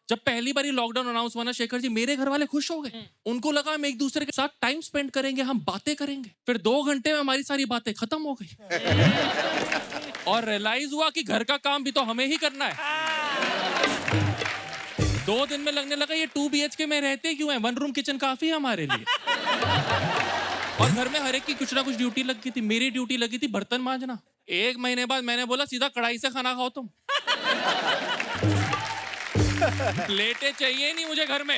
जब पहली बार lockdown announce हुआ ना शेखर जी, मेरे घर वाले खुश हो गए। उनको लगा हम एक दूसरे के साथ टाइम स्पेंड करेंगे, हम बातें करेंगे। फिर 2 घंटे में हमारी सारी बातें खत्म हो गई और रियलाइज हुआ कि घर का काम भी तो हमें ही करना है। 2 दिन में लगने लगा ये 2 BHK में रहते क्यों हैं, 1 रूम किचन काफी है हमारे लिए। और घर में हर एक की कुछ ना कुछ ड्यूटी लग गई थी। मेरी ड्यूटी लगी थी बर्तन मांजना। 1 महीने बाद मैंने बोला सीधा कढ़ाई से खाना खाओ तुम। प्लेटें चाहिए नहीं मुझे घर में,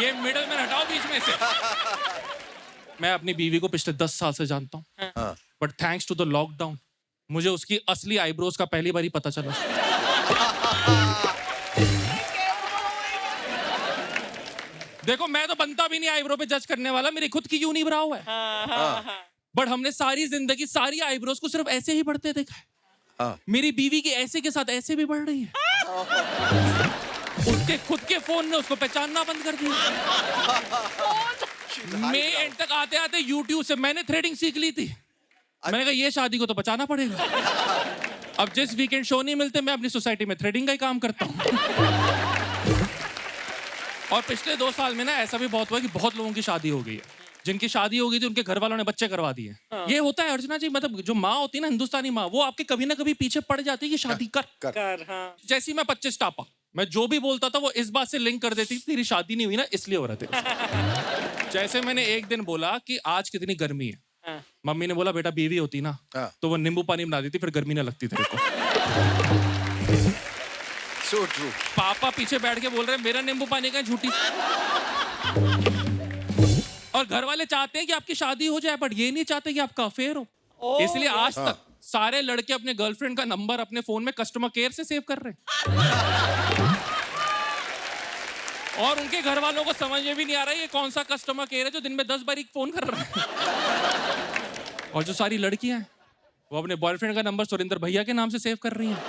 ये मिडल मैन हटाओ बीच में से। मैं अपनी बीवी को पिछले 10 साल से जानता हूँ, but thanks to the lockdown मुझे उसकी असली आईब्रोज का पहली बार ही पता चला। देखो मैं तो बनता भी नहीं आईब्रो पे जज करने वाला, मेरी खुद की यूनिब्राउ है। बट हमने सारी जिंदगी सारी आईब्रोज को सिर्फ ऐसे ही बढ़ते देखा है। मेरी बीवी की ऐसे के साथ ऐसे भी बढ़ रही है। उसके खुद के फोन ने उसको पहचानना बंद कर दिया। मैं एंड तक आते आते यूट्यूब से मैंने थ्रेडिंग सीख ली थी। मैंने कहा ये शादी को तो बचाना पड़ेगा। अब जिस वीकेंड शो नहीं मिलते मैं अपनी सोसाइटी में थ्रेडिंग का ही काम करता हूँ। और पिछले 2 साल में ना ऐसा भी बहुत हुआ कि बहुत लोगों की शादी हो गई है। जिनकी शादी हो गई थी उनके घर वालों ने बच्चे करवा दिए। ये होता है अर्चना जी, मतलब जो माँ होती है ना हिंदुस्तानी माँ, वो आपके कभी ना कभी पीछे पड़ जाती है कि शादी कर। जैसी मैं 25 टापा, मैं जो भी बोलता था वो इस बात से लिंक कर देती थी तेरी शादी नहीं हुई ना इसलिए हो रहा था। जैसे मैंने एक दिन बोला कि आज कितनी गर्मी है, मम्मी ने बोला बेटा बीवी होती ना तो वो नींबू पानी बना देती फिर गर्मी ना लगती तेरे को। So true. पापा पीछे बैठ के बोल रहे हैं मेरा नींबू पानी का झूठी। और घर वाले चाहते हैं कि आपकी शादी हो जाए बट ये नहीं चाहते कि आपका अफेयर हो। इसलिए आज तक सारे लड़के अपने गर्लफ्रेंड का नंबर अपने फोन में कस्टमर केयर से सेव कर रहे हैं। और उनके घर वालों को समझ में भी नहीं आ रहा है ये कौन सा कस्टमर केयर है जो दिन में 10 बार फोन कर रहा है। और जो सारी लड़कियां हैं वो अपने बॉयफ्रेंड का नंबर सुरेंद्र भैया के नाम से सेव कर रही हैं।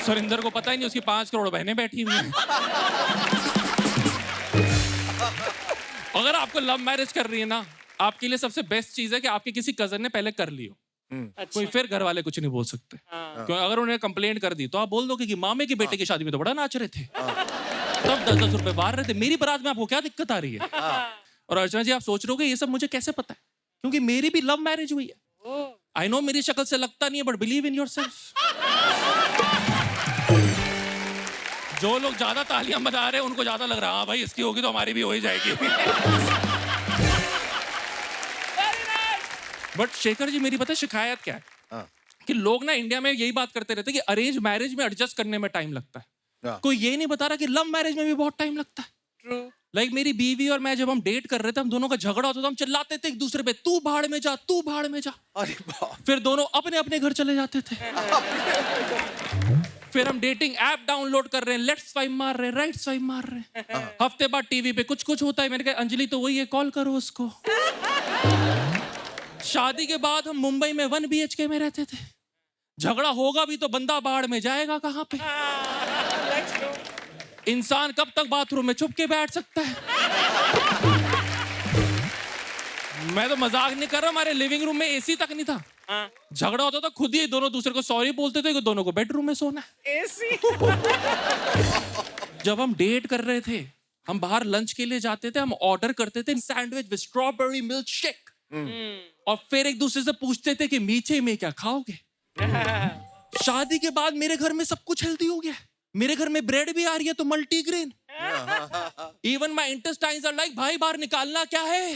सुरेंद्र को पता ही नहीं उसकी 5 करोड़ बहनें बैठी हुई हैं। अगर आपको लव मैरिज कर रही है ना, आपके लिए सबसे बेस्ट चीज है कि आपके किसी कजन ने पहले कर ली हो। कोई फिर घर वाले कुछ नहीं बोल सकते। क्यों अगर उन्हें कंप्लेंट कर दी तो आप बोल दोगे कि मामे के बेटे की शादी में तो बड़ा नाच रहे थे, तब 10-10 रुपए बाहर रहे थे, मेरी बारात में आपको क्या दिक्कत आ रही है। और अर्चना जी आप सोच रहे हो कि ये सब मुझे कैसे पता है, क्योंकि मेरी भी लव मैरिज हुई है। आई नो मेरी शक्ल से लगता नहीं है बट बिलीव इन योरसेल्फ। जो लोग ज्यादा तालियां बजा रहे हैं उनको ज्यादा लग रहा है हाँ भाई इसकी होगी तो हमारी भी हो ही जाएगी। बट शेखर जी मेरी पता है शिकायत क्या है कि लोग ना इंडिया में यही बात करते रहते हैं कि अरेंज मैरिज में एडजस्ट करने में टाइम लगता है। कोई ये नहीं बता रहा कि लव मैरिज में भी बहुत टाइम लगता है। लाइक मेरी बीवी और मैं जब हम डेट कर रहे थे, हम दोनों का झगड़ा होता था, हम चिल्लाते थे एक दूसरे पे तू भाड़ में जा तू भाड़ में जा। फिर दोनों अपने अपने घर चले जाते थे। फिर हम डेटिंग ऐप डाउनलोड कर रहे हैं, लेफ्ट स्वाइप मार रहे हैं, राइट स्वाइप मार रहे हैं। हफ्ते बाद टीवी पे कुछ कुछ होता है, मैंने कहा अंजलि तो वही है कॉल करो उसको। शादी के बाद हम मुंबई में 1 BHK में रहते थे। झगड़ा होगा भी तो बंदा बाहर में जाएगा कहां पे। इंसान कब तक बाथरूम में छुप के बैठ सकता है। मैं तो मजाक नहीं कर रहा, हमारे लिविंग रूम में एसी तक नहीं था। झगड़ा होता था खुद ही दोनों दूसरे को सॉरी बोलते थे कि दोनों को बेडरूम में सोना है। एसी। जब हम डेट कर रहे थे, हम बाहर लंच के लिए जाते थे, हम ऑर्डर करते थे sandwich with strawberry milk shake. और फिर एक दूसरे से पूछते थे कि मीठे में क्या खाओगे। शादी के बाद मेरे घर में सब कुछ हेल्दी हो गया। मेरे घर में ब्रेड भी आ रही है तो multigrain. Even my intestines are like भाई बाहर निकालना क्या है।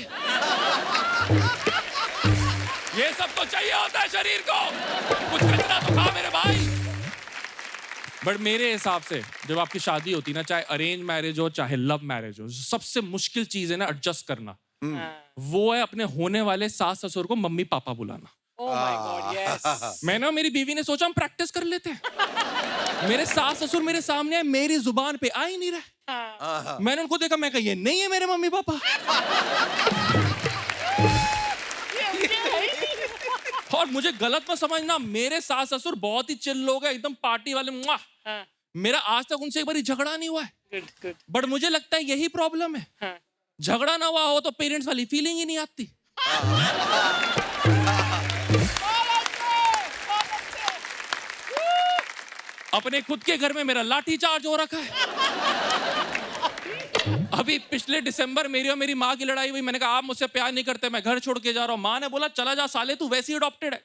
ये सब तो चाहिए होता है शरीर को, कुछ कचरा तो खा मेरे भाई। बट मेरे हिसाब से जब आपकी शादी होती ना, चाहे अरेंज मैरिज हो चाहे लव मैरिज हो, सबसे मुश्किल चीज है ना एडजस्ट करना। वो है अपने होने वाले सास ससुर को मम्मी पापा बुलाना। Oh my God, yes. मैंने मेरी बीवी ने सोचा हम प्रैक्टिस कर लेते हैं। मेरे सास ससुर मेरे सामने है, मेरी जुबान पे आ ही नहीं रहा। मैंने उनको देखा, मैं कहा ये नहीं है मेरे मम्मी पापा। और मुझे गलत मत समझना, मेरे सास ससुर बहुत ही चिल लोग हैं, एकदम पार्टी वाले। मेरा आज तक उनसे एक बार झगड़ा नहीं हुआ है। बट मुझे लगता है यही प्रॉब्लम है। झगड़ा ना हुआ हो तो पेरेंट्स वाली फीलिंग ही नहीं आती। अपने खुद के घर में मेरा लाठी चार्ज हो रखा है। अभी पिछले दिसंबर मेरी और मेरी माँ की लड़ाई हुई। मैंने कहा आप मुझसे प्यार नहीं करते, मैं घर छोड़ के जा रहा हूँ। माँ ने बोला चला जा साले, तू वैसे ही अडॉप्टेड है।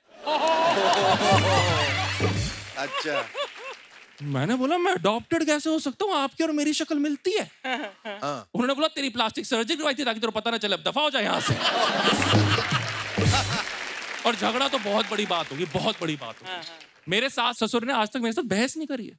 अच्छा। मैंने बोला मैं अडॉप्टेड कैसे हो सकता हूँ, आपकी और मेरी शक्ल मिलती है। हाँ। उन्होंने बोला तेरी प्लास्टिक सर्जरी करवाई थी ताकि तेरे को पता ना चले, अब दफा हो जाए यहाँ से। और झगड़ा तो बहुत बड़ी बात होगी, बहुत बड़ी बात होगी। मेरे सास ससुर ने आज तक मेरे साथ बहस नहीं करी है।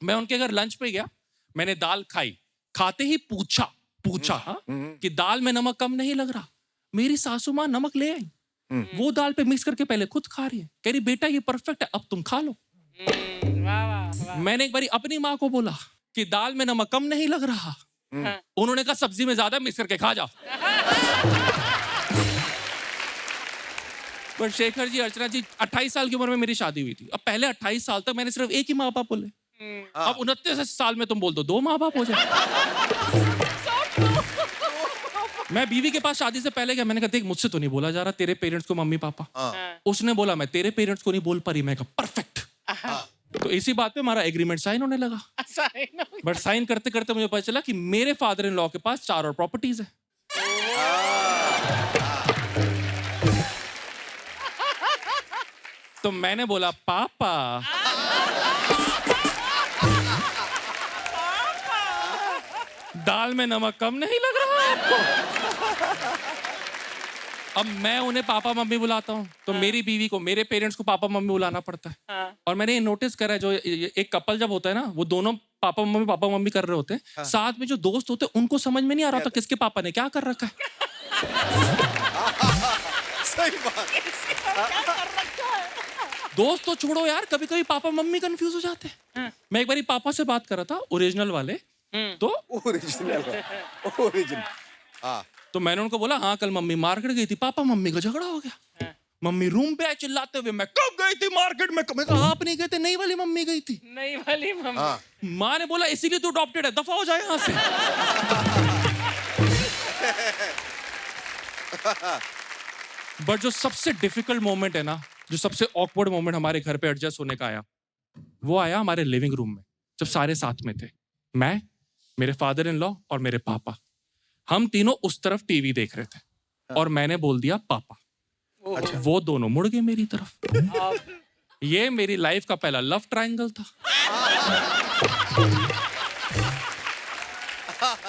मैं उनके घर लंच पे गया, मैंने दाल खाई, खाते ही पूछा हाँ, कि दाल में नमक कम नहीं लग रहा। मेरी सासू माँ नमक ले आई, वो दाल पे मिक्स करके पहले खुद खा रही है, कह रही बेटा ये परफेक्ट है, अब तुम खा लो। मैंने एक बारी अपनी माँ को बोला कि दाल में नमक कम नहीं लग रहा, उन्होंने कहा सब्जी में ज्यादा मिक्स करके खा जाओ। पर शेखर जी, अर्चना जी, 28 साल की उम्र में मेरी शादी हुई थी। अब पहले 28 साल तक मैंने सिर्फ एक ही माँ बाप बोले, अब 29 साल में तुम बोल दो 2 माँ बाप हो जाए। मैं बीवी के पास शादी से पहले गया, मैंने कहा देख मुझसे तो नहीं बोला जा रहा तेरे पेरेंट्स को मम्मी पापा। उसने बोला मैं तेरे पेरेंट्स को नहीं बोल पा रही। मैं कहा परफेक्ट। तो इसी बात पे हमारा एग्रीमेंट साइन होने लगा। बट साइन करते करते मुझे पता चला कि मेरे फादर इन लॉ के पास 4 और प्रॉपर्टीज है। तो मैंने बोला पापा दाल में नमक कम नहीं लग रहा आपको? अब मैं उन्हें पापा मम्मी बुलाता हूँ तो मेरी बीवी को, मेरे पेरेंट्स को पापा मम्मी बुलाना पड़ता है। और मैंने ये नोटिस करा है, जो एक कपल जब होता है ना, वो दोनों पापा मम्मी कर रहे होते हैं, साथ में जो दोस्त होते हैं उनको समझ में नहीं आ रहा होता किसके पापा ने क्या कर रखा है। सही बात। दोस्त तो छोड़ो यार, कभी कभी पापा मम्मी कंफ्यूज हो जाते हैं। मैं एक बारी पापा से बात कर रहा था, ओरिजिनल वाले, तो ओरिजिनल। हाँ। तो मैंने उनको बोला हाँ कल मम्मी मार्केट गई थी, पापा मम्मी का झगड़ा हो गया। मम्मी रूम पे आए चिल्लाते हुए, मैं कब गई थी मार्केट में? मैं कहा आप नहीं गए थे, नई वाली मम्मी गई थी। नई वाली मम्मी। माँ ने बोला इसीलिए तू अडॉप्टेड है, दफा हो जाए यहाँ से। बट जो सबसे डिफिकल्ट मोमेंट है ना, जो सबसे ऑकवर्ड मोमेंट हमारे घर पे एडजस्ट होने का आया, वो आया हमारे लिविंग रूम में, जब सारे साथ में थे। मैं, मेरे फादर इन लॉ और मेरे पापा, हम तीनों उस तरफ टीवी देख रहे थे और मैंने बोल दिया पापा। अच्छा। वो दोनों मुड़ गए मेरी तरफ। ये मेरी लाइफ का पहला लव ट्रायंगल था,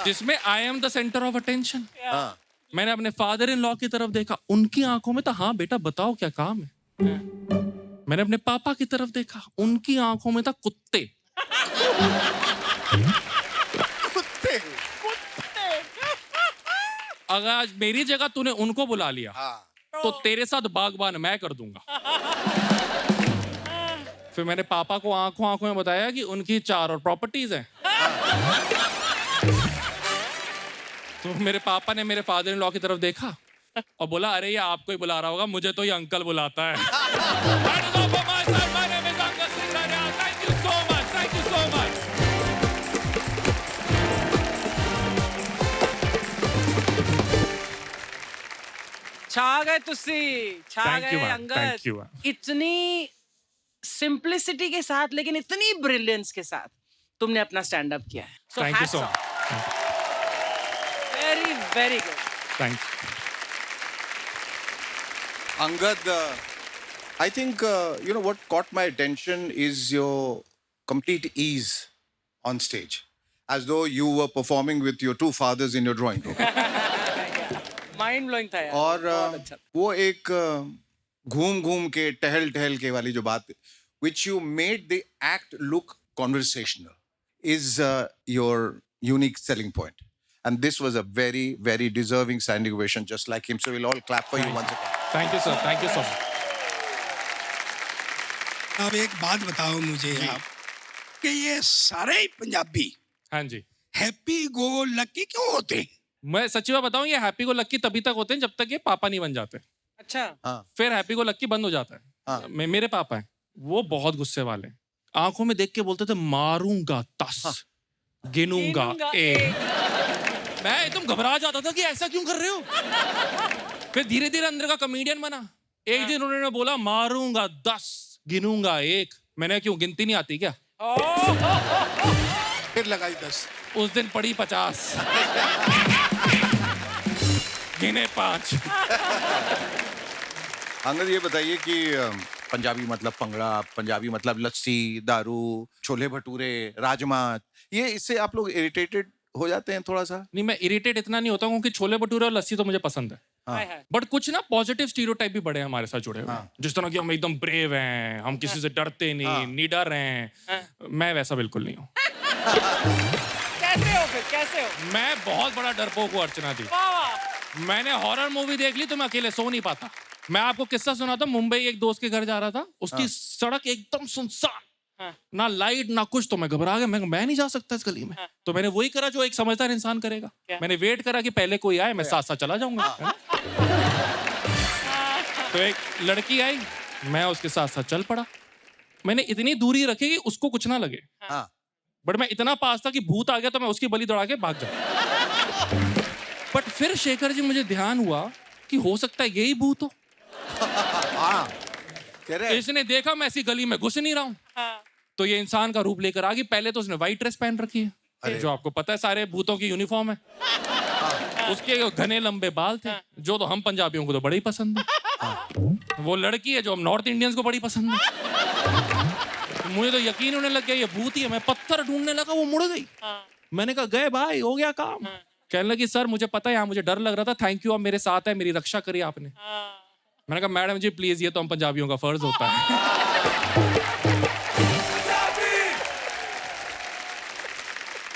जिसमें I am the centre of attention. मैंने अपने फादर इन लॉ की तरफ देखा, उनकी आंखों में तो हाँ बेटा बताओ क्या काम है। मैंने अपने पापा की तरफ देखा, उनकी आंखों में था कुत्ते। कुत्ते। अगर आज मेरी जगह तूने उनको बुला लिया तो तेरे साथ बागबान मैं कर दूंगा। फिर मैंने पापा को आंखों में बताया कि उनकी 4 और प्रॉपर्टीज हैं। तो मेरे पापा ने मेरे फादर इन लॉ की तरफ देखा और बोला अरे ये आपको ही बुला रहा होगा, मुझे तो ये अंकल बुलाता है। Thank you so much. Thank you so much. छा गए तुसी, छा Thank you, गए ma'am. Angad. Thank you, ma'am. इतनी सिंप्लिसिटी के साथ लेकिन इतनी ब्रिलियंस के साथ तुमने अपना स्टैंड अप किया है। So Thank you hats so off. much. Very, very good. Thank you. Angad, I think what caught my attention is your complete ease on stage, as though you were performing with your two fathers in your drawing room. Mind blowing था यार। और बहुत अच्छा। वो एक घूम के टहल के वाली जो बात, which you made the act look conversational, is your unique selling point. And this was a very, very deserving standing ovation, just like him. So we'll all clap for you once again. Thank you, sir. Thank you so much. अब एक बात बताओ मुझे आप कि ये सारे पंजाबी हाँ जी, हैप्पी गो लकी क्यों होते हैं? मैं सच्ची बात बताऊं, ये हैप्पी को लक्की तभी तक होते हैं जब तक ये पापा नहीं बन जाते। अच्छा। हाँ। फिर हैप्पी को लक्की बंद हो जाता है। हाँ। मेरे पापा हैं, वो बहुत गुस्से वाले हैं। आंखों में देख के बोलते थे मारूंगा 10, गिनूंगा 1। मैं एकदम घबरा जाता था कि ऐसा क्यों कर रहे हो। फिर धीरे धीरे अंदर का कॉमेडियन बना। एक दिन उन्होंने बोला मारूंगा 10, गिनूंगा 1। मैंने क्यों गिनती नहीं आती क्या? फिर लगाई 10। उस दिन पड़ी 50, गिने 5। अंगद ये बताइए कि पंजाबी मतलब पंगड़ा, पंजाबी मतलब लस्सी, दारू, छोले भटूरे, राजमा, ये इससे आप लोग इरिटेटेड हो जाते हैं थोड़ा सा? नहीं, मैं इरिटेट इतना नहीं होता हूँ क्योंकि छोले भटूरे और लस्सी तो मुझे पसंद है। हाय हाय। बट कुछ ना पॉजिटिव स्टीरियोटाइप भी बड़े हैं हमारे साथ जुड़े हुए। हाँ। जिस तरह की हम एकदम ब्रेव हैं, हम किसी से डरते नहीं, निडर हैं। मैं वैसा बिल्कुल नहीं हूँ। कैसे हो फिर, कैसे हो? मैं बहुत बड़ा डरपोक हूँ अर्चना दी। वाह वाह। मैंने हॉरर मूवी देख ली तो मैं अकेले सो नहीं पाता। मैं आपको किस्सा सुनाता हूँ। मुंबई एक दोस्त के घर जा रहा था, उसकी सड़क एकदम सुनसान, हाँ। ना लाइट ना कुछ। तो मैं घबरा गया, मैं नहीं जा सकता इस गली में। तो मैंने वही करा जो एक समझदार इंसान करेगा। क्या? मैंने वेट करा कि पहले कोई आए, मैं साथ साथ चला जाऊंगा, है ना? तो एक लड़की आई, मैं उसके साथ साथ चल पड़ा। मैंने इतनी दूरी रखी कि उसको कुछ ना लगे, हाँ। बट मैं इतना पास था कि भूत आ गया तो मैं उसकी बलि दौड़ा के भाग जाऊं। बट फिर शेखर जी मुझे ध्यान हुआ कि हो सकता है यही भूत हो। हाँ, कह रहे हैं। इसने देखा मैं ऐसी गली में घुस नहीं रहा हूं, हाँ। तो ये इंसान का रूप लेकर आ गई। पहले तो उसने व्हाइट ड्रेस पहन रखी है, जो आपको पता है सारे भूतों की यूनिफॉर्म है। उसके घने लंबे बाल थे, जो तो हम पंजाबियों को तो बड़े ही पसंद है। वो लड़की है जो हम नॉर्थ इंडियंस को बड़ी पसंद है। मुझे तो यकीन होने लग गया ये भूत ही है। मैं पत्थर ढूंढने लगा, वो मुड़ गई। मैंने कहा गए भाई, हो गया काम। कहने लगी सर मुझे पता है यहाँ मुझे डर लग रहा था, थैंक यू, आप मेरे साथ है, मेरी रक्षा करी आपने। मैंने कहा मैडम जी प्लीज, ये तो हम पंजाबियों का फर्ज होता है।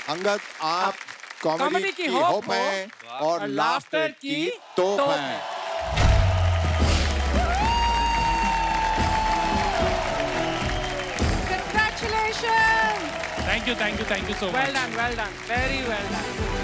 अंगद, आप कॉमेडी की होप हैं और लाफ्टर की तोप हैं। Congratulations! Thank you so Well much. done, very well done.